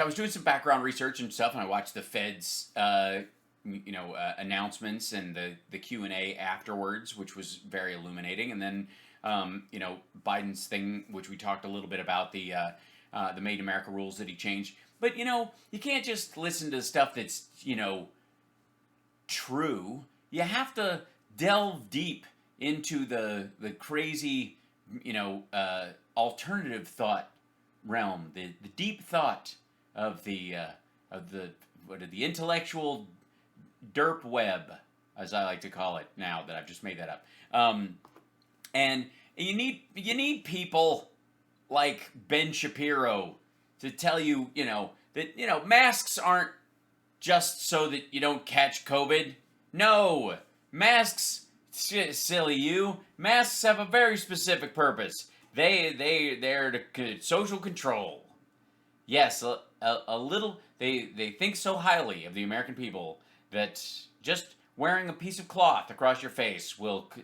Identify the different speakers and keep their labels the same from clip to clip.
Speaker 1: I was doing some background research and stuff, and I watched the Fed's, announcements and the Q&A afterwards, which was very illuminating. And then, Biden's thing, which we talked a little bit about, the Made in America rules that he changed. But, you can't just listen to stuff that's, true. You have to delve deep into the crazy, alternative thought realm, the deep thought of the intellectual derp web, as I like to call it now that I've just made that up. And you need people like Ben Shapiro to tell you, that masks aren't just so that you don't catch COVID. No, masks, silly you. Masks have a very specific purpose. They're to social control. Yes, a little. They think so highly of the American people that just wearing a piece of cloth across your face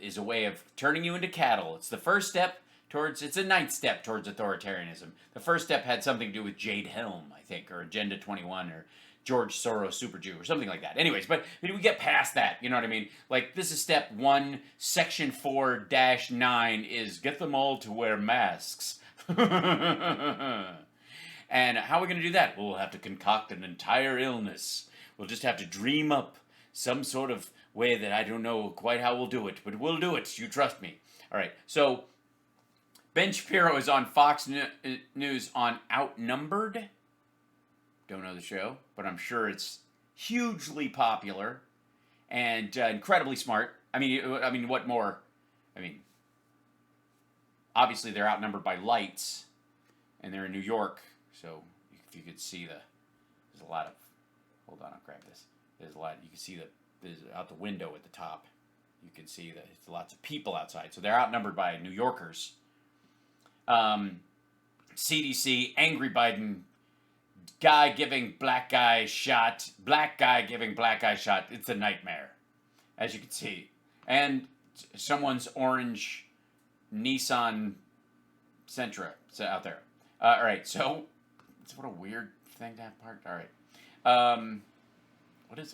Speaker 1: is a way of turning you into cattle. It's the first step towards. It's a ninth step towards authoritarianism. The first step had something to do with Jade Helm, I think, or Agenda 21, or George Soros Super Jew, or something like that. Anyways, but we get past that, you know what I mean? Like, this is step 1, section 4-9 is get them all to wear masks. And how are we going to do that? We'll have to concoct an entire illness. We'll just have to dream up some sort of way that I don't know quite how we'll do it, but we'll do it. You trust me. All right, so Ben Shapiro is on Fox News on Outnumbered. Don't know the show, but I'm sure it's hugely popular and incredibly smart. I mean, what more? I mean, obviously they're outnumbered by lights, and they're in New York. So if you could see there's a lot of. Hold on, I'll grab this. There's a lot. You can see there's out the window at the top. You can see that there's lots of people outside. So they're outnumbered by New Yorkers. CDC, angry Biden. Guy giving black guy shot. Black guy giving black guy shot. It's a nightmare, as you can see. And someone's orange Nissan Sentra out there. All right, so what a weird thing to have parked. All right,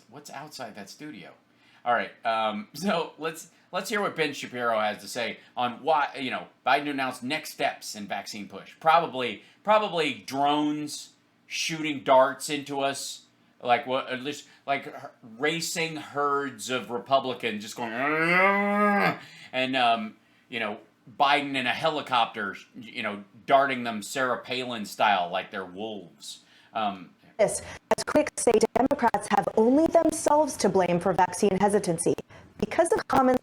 Speaker 1: what's outside that studio? All right, so let's hear what Ben Shapiro has to say on why Biden announced next steps in vaccine push. Probably drones shooting darts into us, like what at least like racing herds of Republicans just going, and Biden in a helicopter, darting them Sarah Palin style like they're wolves.
Speaker 2: As critics say, Democrats have only themselves to blame for vaccine hesitancy because of common.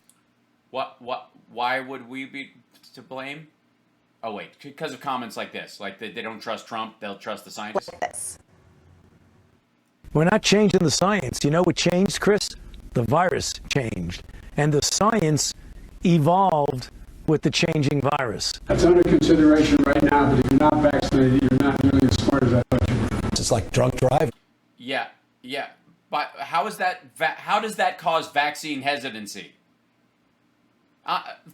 Speaker 1: Why would we be to blame? Oh wait, because of comments like this, like they don't trust Trump, they'll trust the scientists.
Speaker 3: We're not changing the science. You know what changed, Chris? The virus changed, and the science evolved with the changing virus.
Speaker 4: That's under consideration right now, but if you're not vaccinated, you're not nearly as smart as I thought you were.
Speaker 3: It's like drunk driving.
Speaker 1: Yeah. But how does that cause vaccine hesitancy?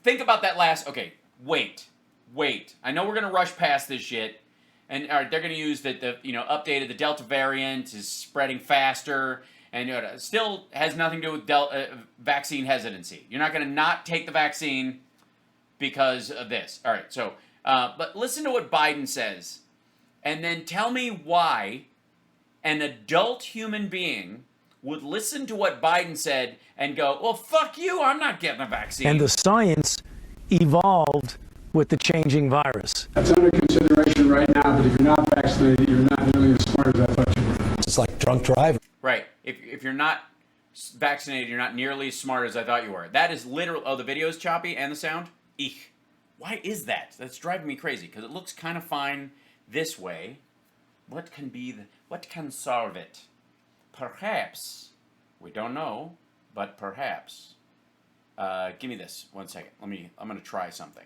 Speaker 1: Think about that last. Okay, wait. I know we're gonna rush past this shit, and they're gonna use the updated the Delta variant is spreading faster, and still has nothing to do with vaccine hesitancy. You're not gonna not take the vaccine because of this. All right, so but listen to what Biden says, and then tell me why an adult human being would listen to what Biden said and go, well, fuck you, I'm not getting a vaccine.
Speaker 3: And the science evolved with the changing virus.
Speaker 4: That's under consideration right now, but if you're not vaccinated, you're not nearly as smart as I thought you were.
Speaker 3: It's like drunk driving.
Speaker 1: Right. If you're not vaccinated, you're not nearly as smart as I thought you were. That is literal. Oh, the video is choppy and the sound? Eek. Why is that? That's driving me crazy because it looks kind of fine this way. What can solve it? Perhaps. We don't know, but perhaps. Give me this 1 second. I'm going to try something.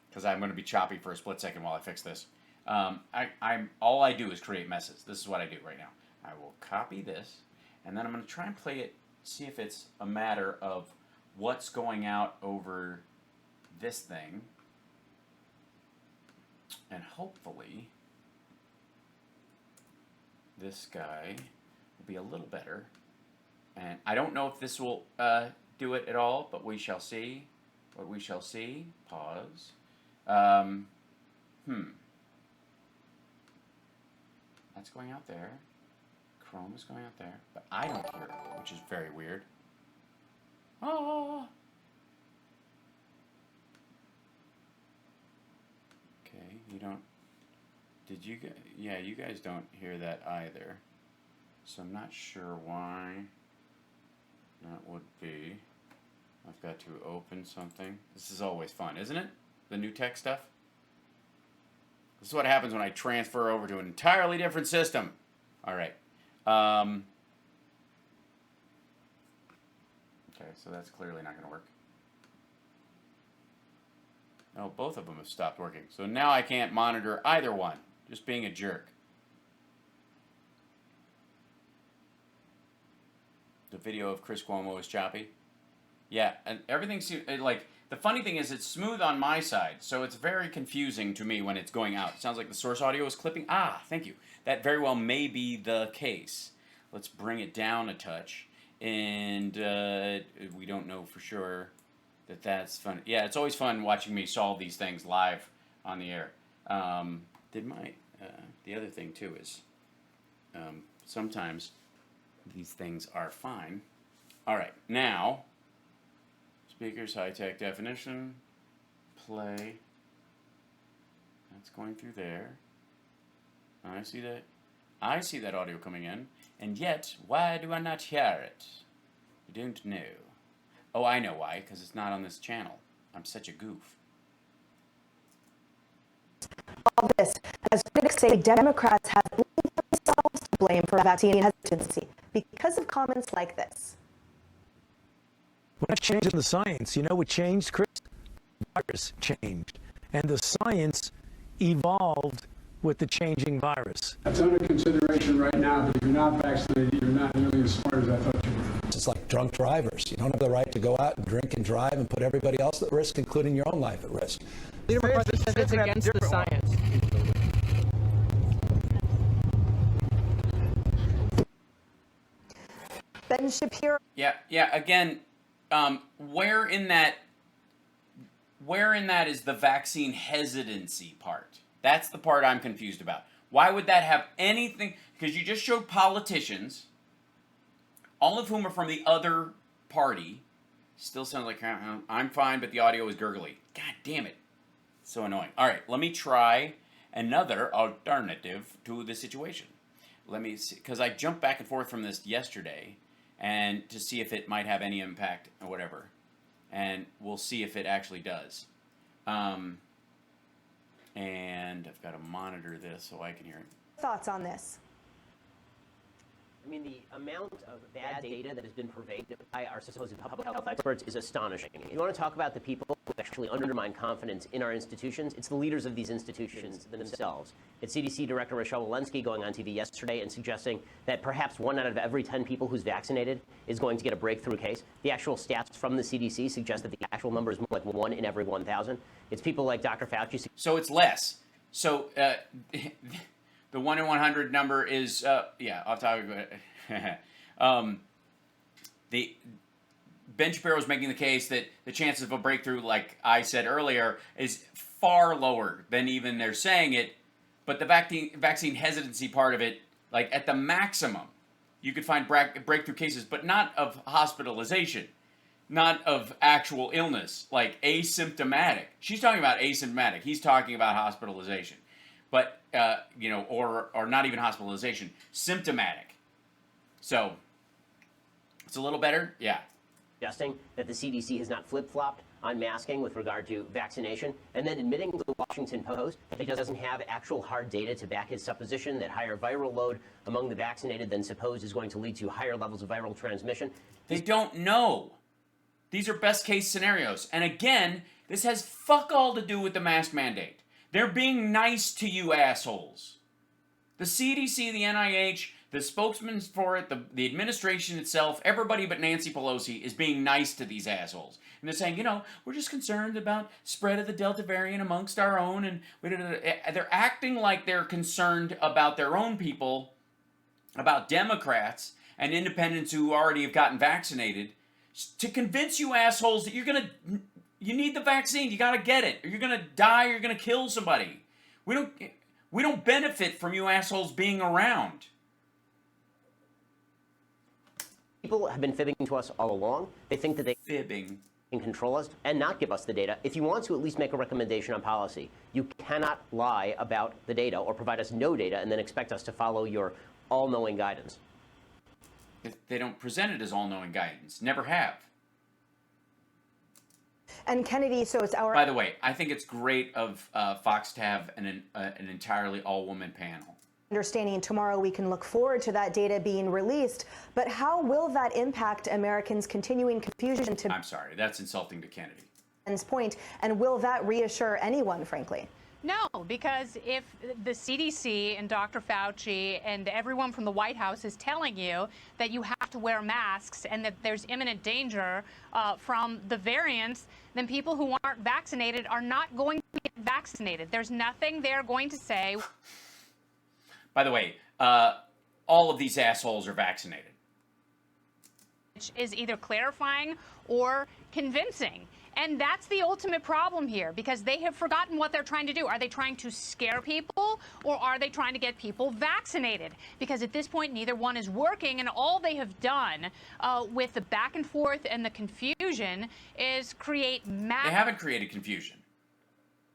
Speaker 1: Because I'm going to be choppy for a split second while I fix this. All I do is create messes. This is what I do right now. I will copy this, and then I'm going to try and play it, see if it's a matter of what's going out over this thing. And hopefully this guy will be a little better. And I don't know if this will do it at all, but we shall see. But we shall see. Pause. That's going out there. Chrome is going out there. But I don't hear it, which is very weird. Oh. Okay, you don't... Did you guys... Yeah, you guys don't hear that either. So I'm not sure why that would be. I've got to open something. This is always fun, isn't it? The new tech stuff. This is what happens when I transfer over to an entirely different system. All right. Okay, so that's clearly not going to work. No, both of them have stopped working. So now I can't monitor either one. Just being a jerk. The video of Chris Cuomo is choppy. Yeah, and everything seems like, the funny thing is it's smooth on my side, so it's very confusing to me when it's going out. It sounds like the source audio is clipping. Ah, thank you. That very well may be the case. Let's bring it down a touch, and we don't know for sure that that's fun. Yeah, it's always fun watching me solve these things live on the air. The other thing too is sometimes these things are fine. All right, now, speakers, high-tech definition, play. That's going through there. I see that. I see that audio coming in, and yet, why do I not hear it? I don't know. Oh, I know why, because it's not on this channel. I'm such a goof.
Speaker 2: All this, as critics say, Democrats have only themselves to blame for vaccine hesitancy because of comments like this.
Speaker 3: We're not changing the science. You know what changed, Chris? The virus changed. And the science evolved with the changing virus.
Speaker 4: That's under consideration right now, but if you're not vaccinated, you're not nearly as smart as I thought you were.
Speaker 5: It's like drunk drivers. You don't have the right to go out and drink and drive and put everybody else at risk, including your own life at risk.
Speaker 6: Leader McCarthy says it's against the science.
Speaker 2: Ben Shapiro.
Speaker 1: Yeah. Again, where in that is the vaccine hesitancy part? That's the part I'm confused about. Why would that have anything? Because you just showed politicians, all of whom are from the other party. Still sounds like I'm fine, but the audio is gurgly. God damn it. So annoying. All right, let me try another alternative to the situation. Let me see, because I jumped back and forth from this yesterday, and to see if it might have any impact or whatever. And we'll see if it actually does. And I've got to monitor this so I can hear it.
Speaker 2: Thoughts on this?
Speaker 7: I mean, the amount of bad data that has been pervaded by our supposed public health experts is astonishing. If you want to talk about the people who actually undermine confidence in our institutions, it's the leaders of these institutions themselves. It's CDC Director Rochelle Walensky going on TV yesterday and suggesting that perhaps 1 out of every 10 people who's vaccinated is going to get a breakthrough case. The actual stats from the CDC suggest that the actual number is more like 1 in every 1,000. It's people like Dr. Fauci.
Speaker 1: So it's less. So the 1 in 100 number is, off topic. Ben Shapiro is making the case that the chances of a breakthrough, like I said earlier, is far lower than even they're saying it. But the vaccine hesitancy part of it, like at the maximum, you could find breakthrough cases, but not of hospitalization, not of actual illness, like asymptomatic. She's talking about asymptomatic. He's talking about hospitalization. But, or not even hospitalization, symptomatic. So, it's a little better? Yeah.
Speaker 7: Suggesting that the CDC has not flip-flopped on masking with regard to vaccination, and then admitting to the Washington Post that he doesn't have actual hard data to back his supposition that higher viral load among the vaccinated than supposed is going to lead to higher levels of viral transmission.
Speaker 1: They don't know. These are best-case scenarios. And again, this has fuck all to do with the mask mandate. They're being nice to you assholes. The CDC, the NIH, the spokesman for it, the administration itself, everybody but Nancy Pelosi is being nice to these assholes. And they're saying, we're just concerned about spread of the Delta variant amongst our own. And they're acting like they're concerned about their own people about Democrats and independents who already have gotten vaccinated to convince you assholes that you need the vaccine. You got to get it, or you're going to die, or you're going to kill somebody. We don't benefit from you assholes being around.
Speaker 7: People have been fibbing to us all along. They think that they
Speaker 1: Fibbing.
Speaker 7: can control us and not give us the data. If you want to at least make a recommendation on policy, you cannot lie about the data or provide us no data and then expect us to follow your all-knowing guidance.
Speaker 1: They don't present it as all-knowing guidance. Never have.
Speaker 2: And Kennedy, so it's our...
Speaker 1: By the way, I think it's great of Fox to have an entirely all-woman panel.
Speaker 2: understanding tomorrow we can look forward to that data being released, but how will that impact Americans' continuing confusion to
Speaker 1: I'm sorry, that's insulting to Kennedy.
Speaker 2: Ben's point, and will that reassure anyone, frankly?
Speaker 8: No, because if the CDC and Dr. Fauci and everyone from the White House is telling you that you have to wear masks and that there's imminent danger from the variants, then people who aren't vaccinated are not going to get vaccinated. There's nothing they're going to say.
Speaker 1: By the way, all of these assholes are vaccinated.
Speaker 8: Which is either clarifying or convincing. And that's the ultimate problem here, because they have forgotten what they're trying to do. Are they trying to scare people, or are they trying to get people vaccinated? Because at this point, neither one is working, and all they have done with the back and forth and the confusion is create mass...
Speaker 1: They haven't created confusion.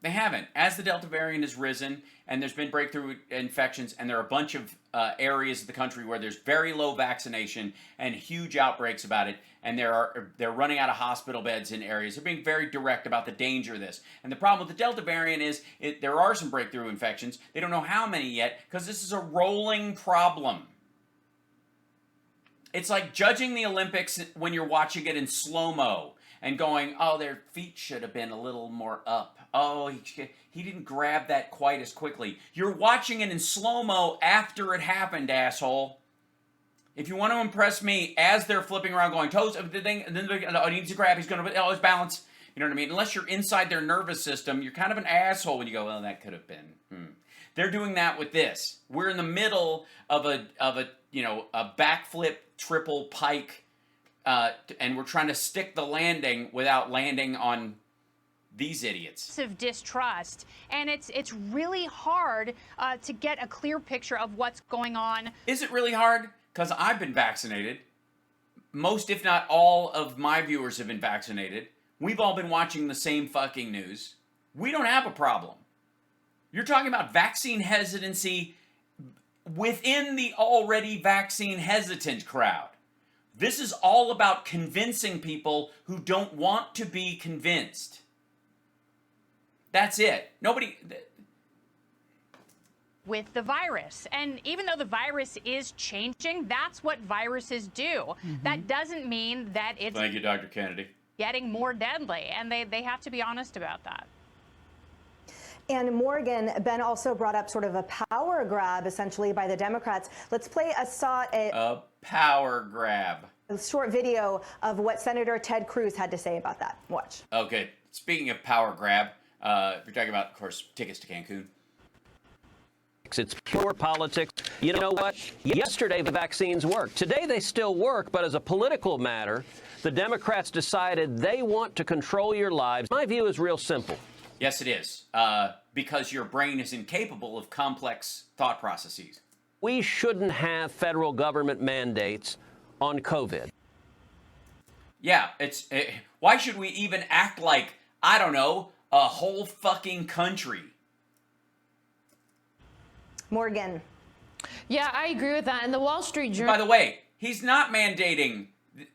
Speaker 1: They haven't. As the Delta variant has risen, and there's been breakthrough infections, and there are a bunch of areas of the country where there's very low vaccination and huge outbreaks about it, and they're running out of hospital beds in areas. They're being very direct about the danger of this. And the problem with the Delta variant is there are some breakthrough infections. They don't know how many yet, because this is a rolling problem. It's like judging the Olympics when you're watching it in slow-mo and going, oh, their feet should have been a little more up. Oh, he didn't grab that quite as quickly. You're watching it in slow-mo after it happened, asshole. If you want to impress me, as they're flipping around going, toes, the thing, and then he needs to grab, he's going to, his balance. You know what I mean? Unless you're inside their nervous system, you're kind of an asshole when you go, well, that could have been. They're doing that with this. We're in the middle of a backflip triple pike, and we're trying to stick the landing without landing on these idiots.
Speaker 8: Of distrust, and it's really hard to get a clear picture of what's going on.
Speaker 1: Is it really hard? Because I've been vaccinated. Most, if not all, of my viewers have been vaccinated. We've all been watching the same fucking news. We don't have a problem. You're talking about vaccine hesitancy within the already vaccine hesitant crowd. This is all about convincing people who don't want to be convinced. That's it. Nobody...
Speaker 8: With the virus. And even though the virus is changing, that's what viruses do. Mm-hmm. That doesn't mean that it's...
Speaker 1: Thank you, Dr. Kennedy.
Speaker 8: ...getting more deadly, and they have to be honest about that.
Speaker 2: And Morgan, Ben also brought up sort of a power grab, essentially, by the Democrats. Let's play
Speaker 1: a power grab.
Speaker 2: A short video of what Senator Ted Cruz had to say about that. Watch.
Speaker 1: Okay. Speaking of power grab, we're talking about, of course, tickets to Cancun.
Speaker 9: It's pure politics. You know what? Yesterday, the vaccines worked. Today, they still work, but as a political matter, the Democrats decided they want to control your lives. My view is real simple.
Speaker 1: Yes, it is. Because your brain is incapable of complex thought processes.
Speaker 9: We shouldn't have federal government mandates on COVID.
Speaker 1: Yeah, why should we even act like, I don't know, a whole fucking country?
Speaker 2: Morgan.
Speaker 10: Yeah, I agree with that. And the Wall Street Journal...
Speaker 1: By the way, he's not mandating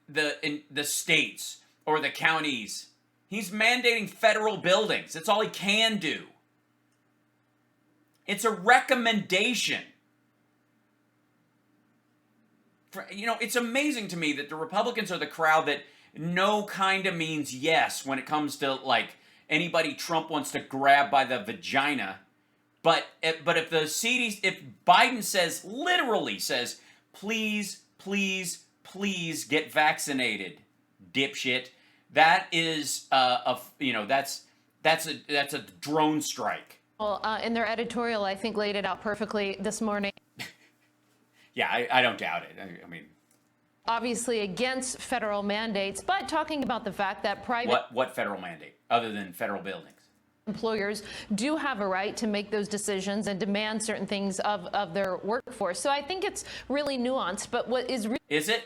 Speaker 1: the states or the counties. He's mandating federal buildings. That's all he can do. It's a recommendation. It's amazing to me that the Republicans are the crowd that no kind of means yes when it comes to, like, anybody Trump wants to grab by the vagina. But if the CDC, if Biden literally says, please, please, please get vaccinated, dipshit, that is that's a drone strike.
Speaker 10: Well, in their editorial, I think laid it out perfectly this morning.
Speaker 1: Yeah, I don't doubt it. I mean,
Speaker 10: obviously against federal mandates, but talking about the fact that private
Speaker 1: what federal mandate other than federal buildings?
Speaker 10: employers do have a right to make those decisions and demand certain things of their workforce. So I think it's really nuanced. But what is
Speaker 1: Is it?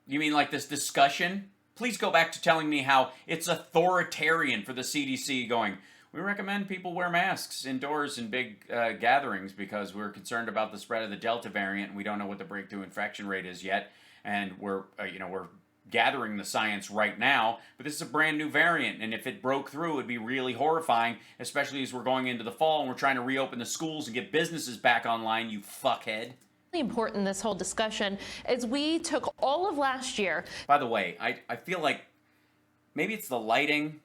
Speaker 1: You mean like this discussion? Please go back to telling me how it's authoritarian for the CDC going, we recommend people wear masks indoors in big gatherings because we're concerned about the spread of the Delta variant and we don't know what the breakthrough infection rate is yet. And we're gathering the science right now, but this is a brand new variant, and if it broke through, it'd be really horrifying, especially as we're going into the fall and we're trying to reopen the schools and get businesses back online, you fuckhead.
Speaker 10: Important, this whole discussion, is we took all of last year.
Speaker 1: By the way, I feel like maybe it's the lighting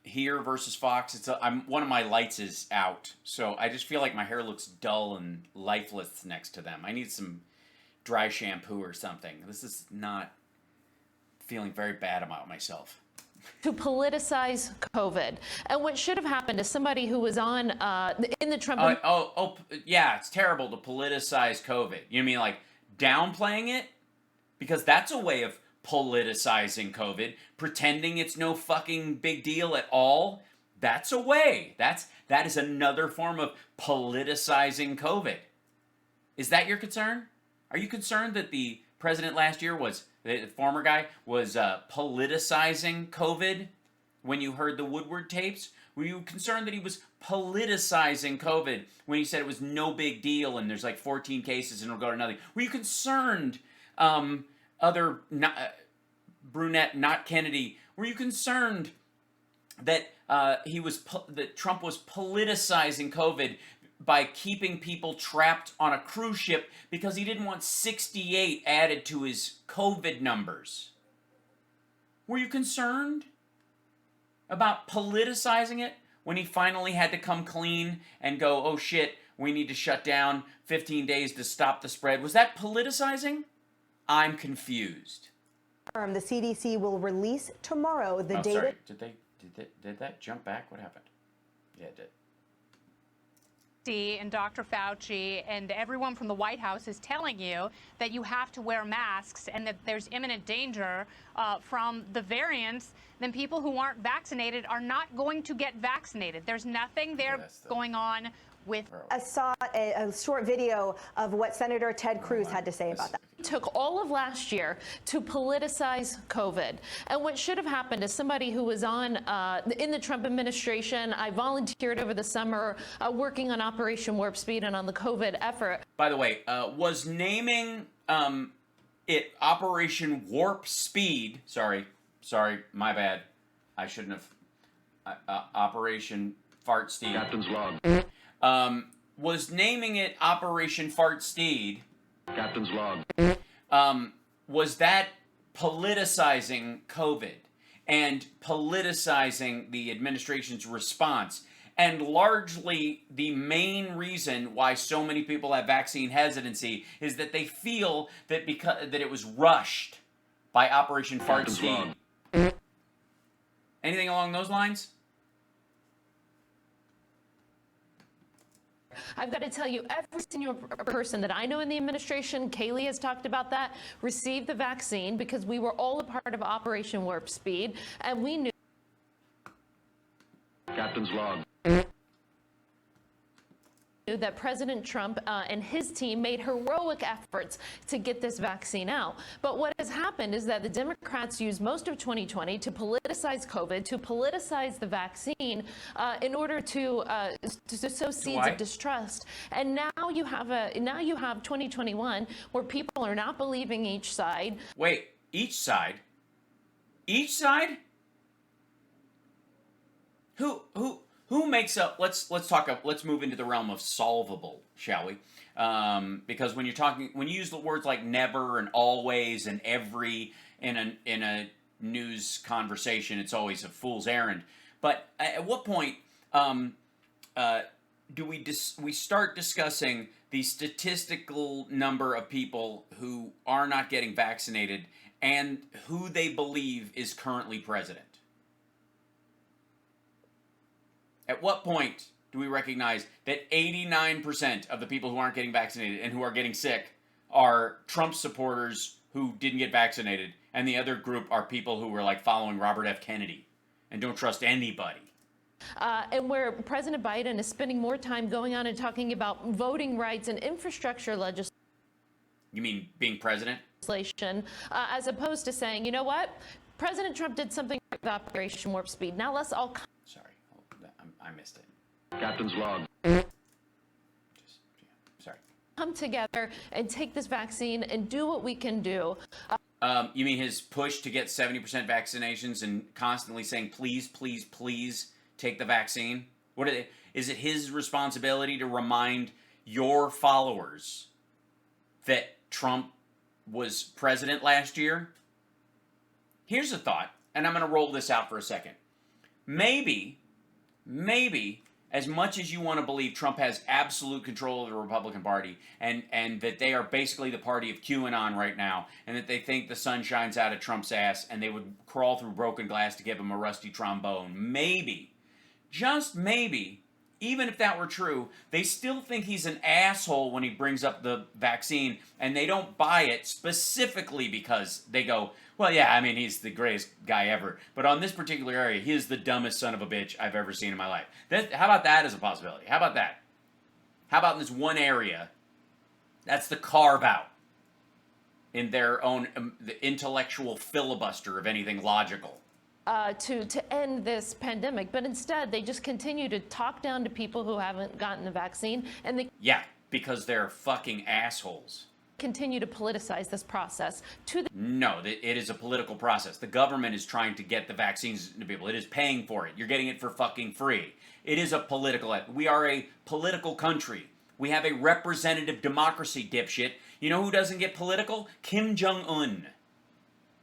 Speaker 1: here versus Fox. One of my lights is out, so I just feel like my hair looks dull and lifeless next to them. I need some dry shampoo or something. This is not feeling very bad about myself.
Speaker 10: To politicize COVID. And what should have happened is somebody who was on in the Trump...
Speaker 1: Yeah, it's terrible to politicize COVID. You mean like downplaying it? Because that's a way of politicizing COVID. Pretending it's no fucking big deal at all. That's a way. That is another form of politicizing COVID. Is that your concern? Are you concerned that the president last year the former guy was politicizing COVID when you heard the Woodward tapes? Were you concerned that he was politicizing COVID when he said it was no big deal and there's like 14 cases and it'll go to nothing? Were you concerned, brunette, not Kennedy, were you concerned that that Trump was politicizing COVID by keeping people trapped on a cruise ship because he didn't want 68 added to his COVID numbers? Were you concerned about politicizing it when he finally had to come clean and go, oh shit, we need to shut down 15 days to stop the spread? Was that politicizing? I'm confused.
Speaker 2: The CDC will release tomorrow the data.
Speaker 1: Sorry, did that jump back? What happened? Yeah, it did.
Speaker 8: And Dr. Fauci and everyone from the White House is telling you that you have to wear masks and that there's imminent danger from the variants, then people who aren't vaccinated are not going to get vaccinated. There's nothing there going on with...
Speaker 2: I saw a short video of what Senator Ted Cruz had to say about that.
Speaker 10: Took all of last year to politicize COVID. And what should have happened is somebody who was on in the Trump administration, I volunteered over the summer working on Operation Warp Speed and on the COVID effort.
Speaker 1: By the way, was naming it Operation Warp Speed, sorry, my bad. I shouldn't have, Operation Fart Steed.
Speaker 11: Captain's log.
Speaker 1: Was naming it Operation Fart Steed.
Speaker 11: Captain's log.
Speaker 1: Was that politicizing COVID and politicizing the administration's response? And largely the main reason why so many people have vaccine hesitancy is that they feel that that it was rushed by Operation Fart Steed. Anything along those lines?
Speaker 10: I've got to tell you, every single person that I know in the administration, Kayleigh has talked about that, received the vaccine because we were all a part of Operation Warp Speed, and we knew.
Speaker 11: Captain's log.
Speaker 10: That President Trump and his team made heroic efforts to get this vaccine out. But what has happened is that the Democrats used most of 2020 to politicize COVID, to politicize the vaccine in order to sow seeds of distrust. And now you have 2021 where people are not believing each side.
Speaker 1: Wait, each side? Each side? Who makes up? Let's move into the realm of solvable, shall we? Because when you use the words like never and always and every in a news conversation, it's always a fool's errand. But at what point do we start discussing the statistical number of people who are not getting vaccinated and who they believe is currently president? At what point do we recognize that 89% of the people who aren't getting vaccinated and who are getting sick are Trump supporters who didn't get vaccinated, and the other group are people who were like following Robert F. Kennedy and don't trust anybody?
Speaker 10: And where President Biden is spending more time going on and talking about voting rights and infrastructure legislation.
Speaker 1: You mean being president?
Speaker 10: As opposed to saying, you know what? President Trump did something with Operation Warp Speed. Now let's all...
Speaker 1: Sorry, I missed it.
Speaker 11: Captain's log.
Speaker 1: Sorry.
Speaker 10: Come together and take this vaccine and do what we can do.
Speaker 1: You mean his push to get 70% vaccinations and constantly saying, please, please, please take the vaccine? Is it his responsibility to remind your followers that Trump was president last year? Here's a thought, and I'm going to roll this out for a second. Maybe, as much as you want to believe Trump has absolute control of the Republican Party and that they are basically the party of QAnon right now, and that they think the sun shines out of Trump's ass and they would crawl through broken glass to give him a rusty trombone, maybe, just maybe, even if that were true, they still think he's an asshole when he brings up the vaccine, and they don't buy it specifically because they go, well, yeah, I mean, he's the greatest guy ever, but on this particular area, he is the dumbest son of a bitch I've ever seen in my life. How about that as a possibility? How about that? How about in this one area, that's the carve-out in their own the intellectual filibuster of anything logical?
Speaker 10: To end this pandemic, but instead they just continue to talk down to people who haven't gotten the vaccine, and they
Speaker 1: because they're fucking assholes.
Speaker 10: Continue to politicize this process to the...
Speaker 1: No, it is a political process. The government is trying to get the vaccines to people. It is paying for it. You're getting it for fucking free. It is a political... We are a political country. We have a representative democracy, dipshit. You know who doesn't get political? Kim Jong-un.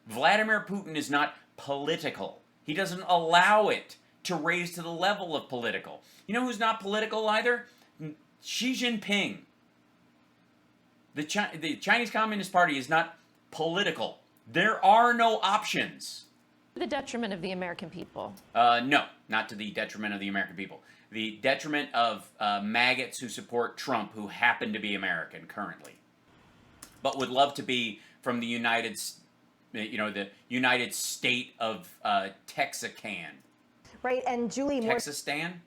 Speaker 1: Vladimir Putin is not political. He doesn't allow it to raise to the level of political. You know who's not political either? Xi Jinping. The Chinese Communist Party is not political. There are no options.
Speaker 10: To the detriment of the American people.
Speaker 1: No, not to the detriment of the American people. The detriment of maggots who support Trump, who happen to be American currently, but would love to be from the United State of Texacan.
Speaker 2: Right, and Julie...
Speaker 1: Texastan?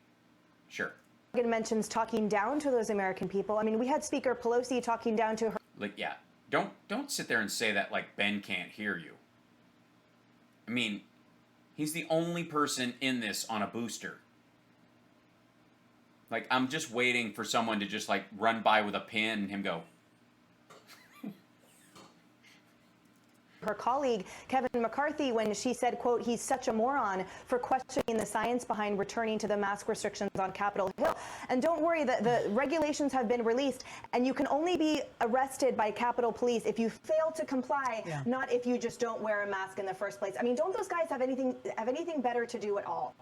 Speaker 1: Sure.
Speaker 2: Morgan mentions talking down to those American people. I mean, we had Speaker Pelosi talking down to her...
Speaker 1: Don't sit there and say that like Ben can't hear you. I mean, he's the only person in this on a booster. Like, I'm just waiting for someone to just, like, run by with a pin and him go...
Speaker 2: Her colleague, Kevin McCarthy, when she said, quote, he's such a moron for questioning the science behind returning to the mask restrictions on Capitol Hill. And don't worry, the regulations have been released, and you can only be arrested by Capitol Police if you fail to comply, not if you just don't wear a mask in the first place. I mean, don't those guys have anything better to do at all?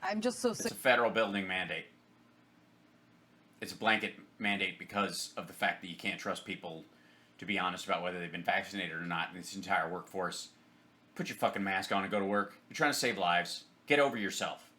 Speaker 12: I'm just so sick.
Speaker 1: It's a federal building mandate. It's a blanket mandate because of the fact that you can't trust people to be honest about whether they've been vaccinated or not in this entire workforce. Put your fucking mask on and go to work. You're trying to save lives. Get over yourself.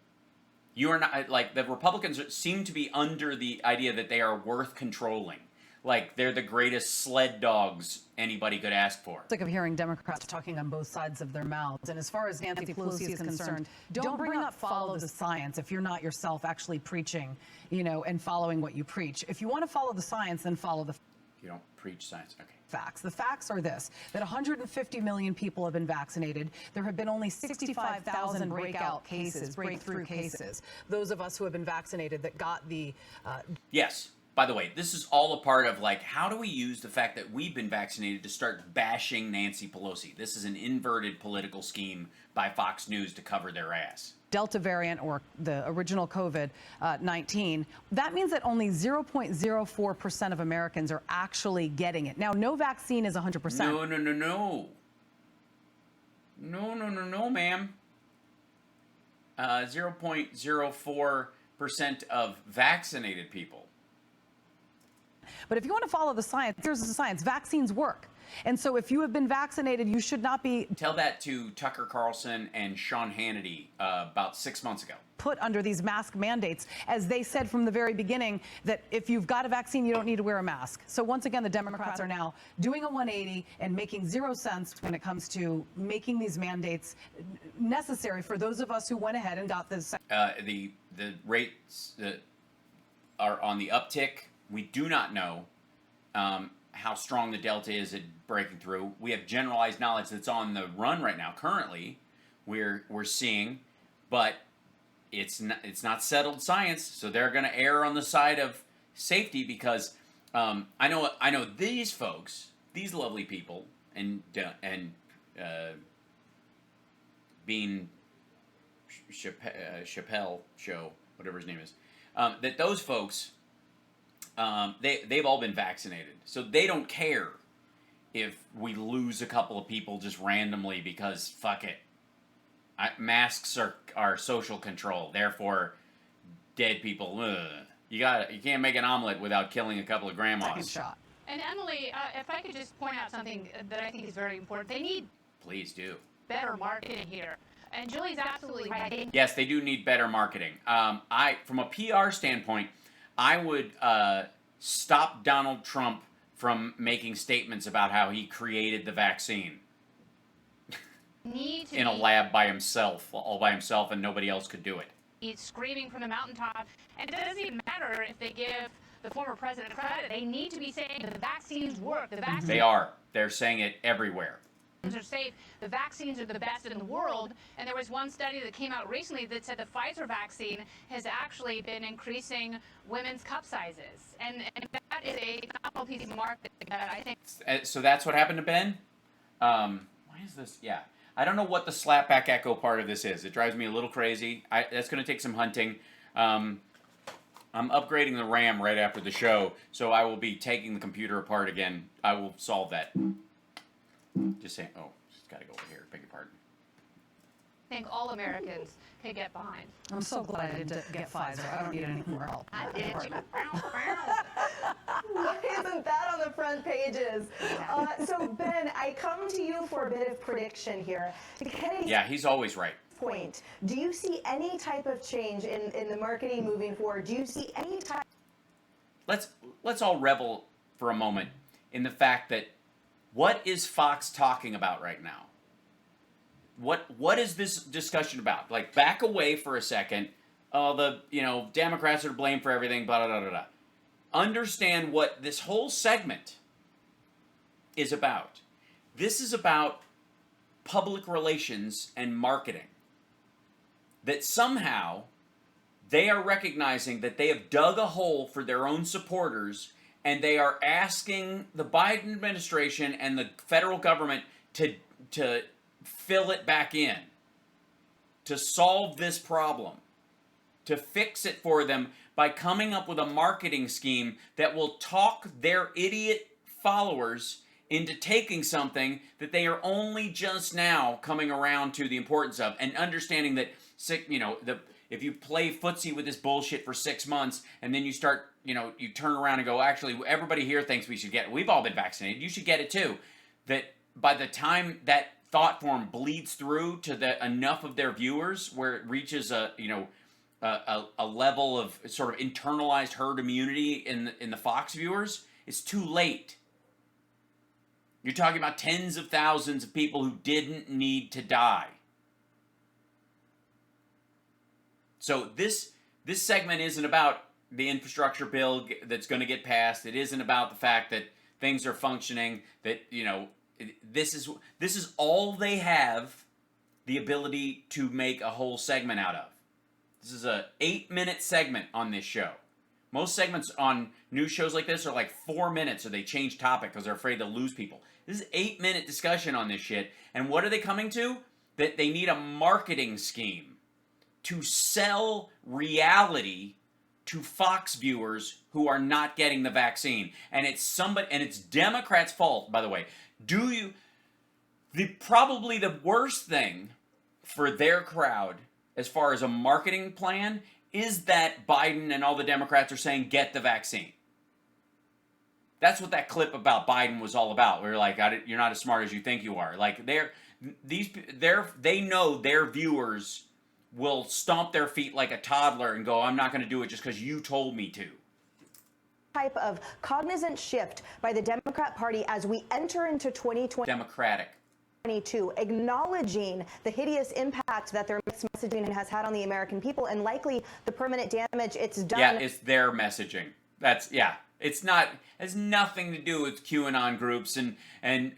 Speaker 1: You are not, like, the Republicans seem to be under the idea that they are worth controlling. Like, they're the greatest sled dogs anybody could ask for.
Speaker 12: Sick of hearing Democrats talking on both sides of their mouths. And as far as Nancy Pelosi is concerned, don't bring up follow the science if you're not yourself actually preaching, and following what you preach. If you want to follow the science, then follow the...
Speaker 1: You don't preach science. Okay.
Speaker 12: Facts. The facts are this, that 150 million people have been vaccinated. There have been only 65,000 breakthrough cases. Those of us who have been vaccinated that got the...
Speaker 1: Yes. By the way, this is all a part of, like, how do we use the fact that we've been vaccinated to start bashing Nancy Pelosi? This is an inverted political scheme by Fox News to cover their ass.
Speaker 12: Delta variant, or the original COVID-19, that means that only 0.04% of Americans are actually getting it. Now, no vaccine is 100%.
Speaker 1: No, ma'am. 0.04% of vaccinated people.
Speaker 12: But if you want to follow the science, here's the science. Vaccines work. And so if you have been vaccinated, you should not be
Speaker 1: Tell that to Tucker Carlson and Sean Hannity about 6 months ago.
Speaker 12: Put under these mask mandates, as they said from the very beginning that if you've got a vaccine, you don't need to wear a mask. So once again, the Democrats are now doing a 180 and making 0 sense when it comes to making these mandates necessary for those of us who went ahead and got this.
Speaker 1: The rates are on the uptick. We do not know how strong the Delta is at breaking through. We have generalized knowledge that's on the run right now. Currently, we're seeing, but it's not settled science. So they're going to err on the side of safety because I know these folks, these lovely people, and being Chappelle show, whatever his name is, that those folks, they've all been vaccinated, so they don't care if we lose a couple of people just randomly because fuck it. Masks are social control, therefore dead people. You can't make an omelet without killing a couple of grandmas.
Speaker 12: Second shot.
Speaker 8: And Emily, if I could just point out something that I think is very important, they need
Speaker 1: Please do.
Speaker 8: better marketing here. And Julie's absolutely right.
Speaker 1: Yes, they do need better marketing. From a PR standpoint, I would stop Donald Trump from making statements about how he created the vaccine
Speaker 8: Need to
Speaker 1: in a lab by himself, all by himself, and nobody else could do it.
Speaker 8: He's screaming from the mountaintop. And it doesn't even matter if they give the former president credit. They need to be saying the vaccines work. The vaccines
Speaker 1: They are. They're saying it everywhere.
Speaker 8: are safe. The vaccines are the best in the world. And there was one study that came out recently that said the Pfizer vaccine has actually been increasing women's cup sizes. And that is a phenomenal piece of marketing that I think.
Speaker 1: So that's what happened to Ben? Why is this? Yeah. I don't know what the slapback echo part of this is. It drives me a little crazy. That's going to take some hunting. I'm upgrading the RAM right after the show, so I will be taking the computer apart again. I will solve that. Just saying. Oh, just got to go over here. Beg your pardon.
Speaker 8: I think all Americans can get behind.
Speaker 12: I'm so glad I didn't get Pfizer. I don't need any more help.
Speaker 2: Why isn't that on the front pages? So Ben, I come to you for a bit of prediction here.
Speaker 1: Yeah, he's always right.
Speaker 2: Point. Do you see any type of change in the marketing moving forward? Do you see any type?
Speaker 1: Let's all revel for a moment in the fact that what is Fox talking about right now? What is this discussion about? Like, back away for a second. The Democrats are to blame for everything. Blah blah blah blah. Understand what this whole segment is about. This is about public relations and marketing. That somehow they are recognizing that they have dug a hole for their own supporters, and they are asking the Biden administration and the federal government to fill it back in, to solve this problem, to fix it for them by coming up with a marketing scheme that will talk their idiot followers into taking something that they are only just now coming around to the importance of, and understanding that if you play footsie with this bullshit for 6 months and then you start, you turn around and go, actually, everybody here thinks we should get it. We've all been vaccinated. You should get it too. That by the time that thought form bleeds through to enough of their viewers where it reaches a level of sort of internalized herd immunity in the Fox viewers, it's too late. You're talking about tens of thousands of people who didn't need to die. So this segment isn't about the infrastructure bill that's going to get passed. It isn't about the fact that things are functioning, that, this is all they have the ability to make a whole segment out of. This is a 8-minute segment on this show. Most segments on news shows like this are like 4 minutes, or they change topic because they're afraid to lose people. This is 8-minute discussion on this shit. And what are they coming to? That they need a marketing scheme to sell reality to Fox viewers who are not getting the vaccine. And it's Democrats' fault, by the way. Probably the worst thing for their crowd as far as a marketing plan is that Biden and all the Democrats are saying, get the vaccine. That's what that clip about Biden was all about. We were like, you're not as smart as you think you are. Like they know their viewers will stomp their feet like a toddler and go, I'm not going to do it just because you told me to.
Speaker 2: Type of cognizant shift by the Democrat Party as we enter into 2020.
Speaker 1: Democratic.
Speaker 2: Acknowledging the hideous impact that their messaging has had on the American people and likely the permanent damage it's done.
Speaker 1: Yeah, it's their messaging. It's not, has nothing to do with QAnon groups and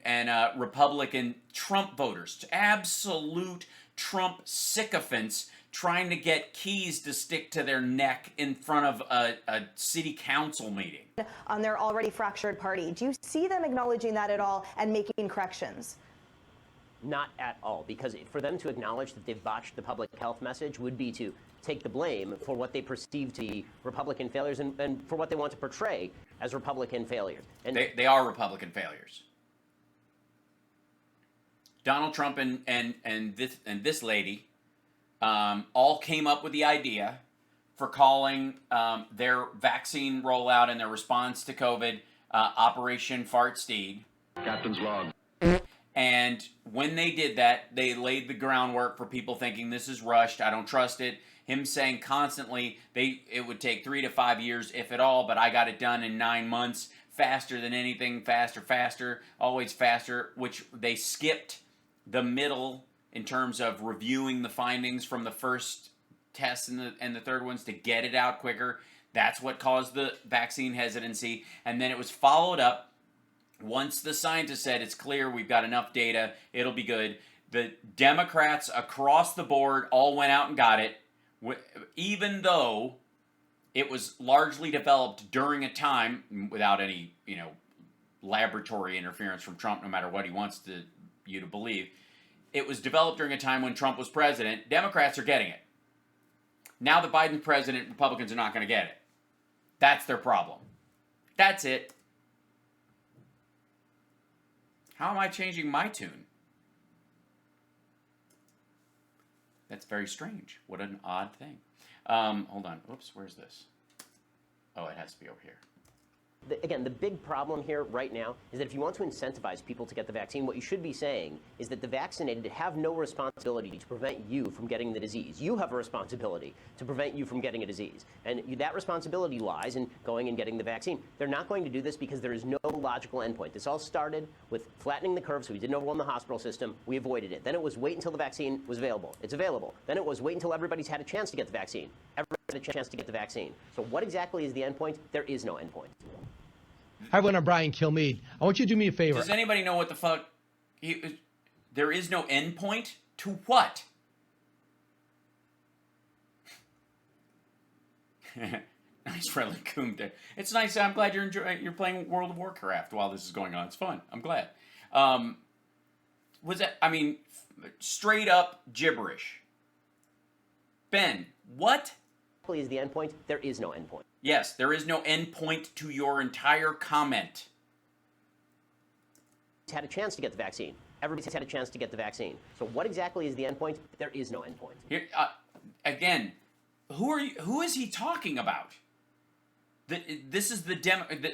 Speaker 1: Republican Trump voters. Absolute Trump sycophants trying to get keys to stick to their neck in front of a city council meeting.
Speaker 2: On their already fractured party. Do you see them acknowledging that at all and making corrections?
Speaker 7: Not at all, because for them to acknowledge that they've botched the public health message would be to take the blame for what they perceive to be Republican failures and for what they want to portray as Republican failures. And
Speaker 1: they are Republican failures. Donald Trump and this lady all came up with the idea for calling their vaccine rollout and their response to COVID Operation Fart Steed.
Speaker 11: Captain's log.
Speaker 1: And when they did that, they laid the groundwork for people thinking this is rushed. I don't trust it. Him saying constantly it would take 3 to 5 years, if at all, but I got it done in 9 months, faster than anything, faster, always faster, which they skipped the middle in terms of reviewing the findings from the first tests and the third ones to get it out quicker. That's what caused the vaccine hesitancy. And then it was followed up. Once the scientists said it's clear, we've got enough data, it'll be good, the Democrats across the board all went out and got it, even though it was largely developed during a time, without any, laboratory interference from Trump, no matter what he wants you to believe, it was developed during a time when Trump was president. Democrats are getting it. Now that Biden's president, Republicans are not going to get it. That's their problem. That's it. How am I changing my tune? That's very strange. What an odd thing. Hold on. Whoops, where's this? Oh, it has to be over here.
Speaker 7: Again, the big problem here right now is that if you want to incentivize people to get the vaccine, what you should be saying is that the vaccinated have no responsibility to prevent you from getting the disease. You have a responsibility to prevent you from getting a disease. And that responsibility lies in going and getting the vaccine. They're not going to do this because there is no logical endpoint. This all started with flattening the curve so we didn't overwhelm the hospital system. We avoided it. Then it was wait until the vaccine was available. It's available. Then it was wait until everybody's had a chance to get the vaccine. Everybody had a chance to get the vaccine. So what exactly is the endpoint? There is no endpoint.
Speaker 13: Hi, everyone. I'm Brian Kilmeade. I want you to do me a favor.
Speaker 1: Does anybody know what the fuck? There is no end point to what? Nice friendly coom there. It's nice. I'm glad you're playing World of Warcraft while this is going on. It's fun. I'm glad. Was that? I mean, straight up gibberish. Ben, what?
Speaker 7: Is the endpoint? There is no endpoint.
Speaker 1: Yes, there is no endpoint to your entire comment.
Speaker 7: Had a chance to get the vaccine. Everybody's had a chance to get the vaccine. So what exactly is the endpoint? There is no endpoint.
Speaker 1: Here, again, who is he talking about? This is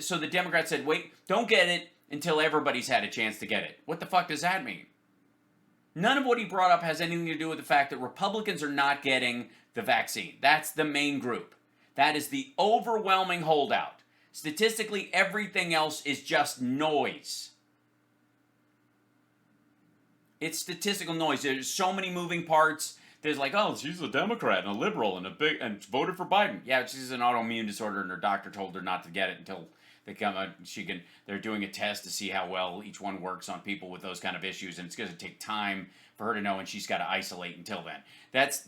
Speaker 1: so the Democrats said, wait, don't get it until everybody's had a chance to get it. What the fuck does that mean? None of what he brought up has anything to do with the fact that Republicans are not getting the vaccine. That's the main group. That is the overwhelming holdout. Statistically, everything else is just noise. It's statistical noise. There's so many moving parts. There's like, oh, she's a Democrat and a liberal and voted for Biden. Yeah, she's an autoimmune disorder and her doctor told her not to get it until they're doing a test to see how well each one works on people with those kind of issues, and it's going to take time for her to know, and she's got to isolate until then.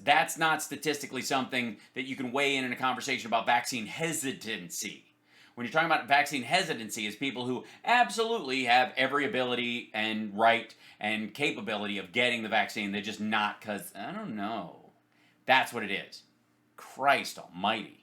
Speaker 1: That's not statistically something that you can weigh in a conversation about vaccine hesitancy. When you're talking about vaccine hesitancy, it's people who absolutely have every ability and right and capability of getting the vaccine. They're just not because, I don't know. That's what it is. Christ almighty.